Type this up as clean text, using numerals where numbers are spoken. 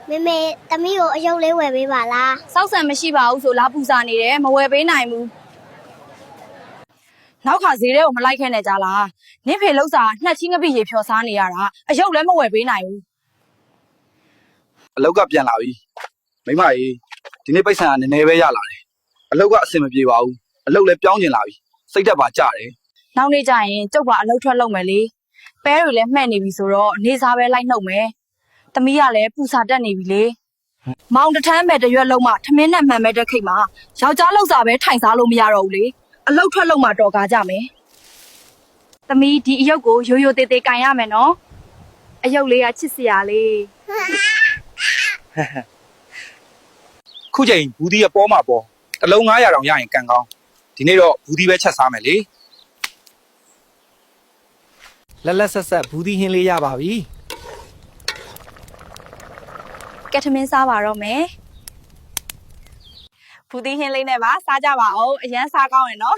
မေမေသမီးကိုအယုတ်လေးဝယ်ပေးပါလား စောက်ဆံမရှိပါဘူးဆိုလာပူစာနေတယ်မဝယ်ပေးနိုင်ဘူးနောက်ခါဈေးထဲကိုမလိုက်ခဲ့နဲ့ကြလားနင့်ဖေလောက်စာနှက်ချင်းငပိရေဖြော်စားနေရတာအယုတ်လည်းမဝယ်ပေးနိုင်ဘူး အလောက်ကပြန်လာပြီမိမကြီးဒီနေ့ပိတ်ဆံကနည်းနည်းပဲရလာတယ်အလောက်ကအဆင်မပြေပါဘူးအလောက်လည်းပြောင်းကျင်လာပြီစိတ်သက်ပါကြတယ် နောက်နေ့ကျရင်ကျုပ်ပါအလုပ်ထွက်လုပ်မယ်လေပဲတွေလည်းမှဲ့နေပြီဆိုတော့နေစားပဲလိုက်နှုတ်မယ်သမီးကလည်းပူစာတက်နေပြီလေမောင်တထမ်းမဲ့တရွက်လုံးမှထမင်းနဲ့မှန်မဲ့တဲ့ခိတ်မှာယောက်ျားလောက်စာပဲထိုင်စားလို့မရတော့ဘူးလေအလုပ်ထွက်လုပ်မှတော်ကားကြမယ်သမီးဒီအယုတ်ကိုရိုးရိုးသေးသေးကန်ရမယ်နော်အယုတ်လေးကချစ်စရာလေး ခုချိန်ဘူးဒီကပေါ်မှာပေါ်တစ်လုံး900တောင်ရရင်ကန်ကောင်းဒီနေ့တော့ဘူးဒီပဲချက်စားမယ်လေ လက်လက်ဆက်ဆက်ဘူးသီးဟင်းလေးရပါပြီ ကက်ထမင်းစားပါတော့မယ်ဘူးသီးဟင်းလေးနဲ့ပါစားကြပါအောင်အရန်စားကောင်းရယ်နော်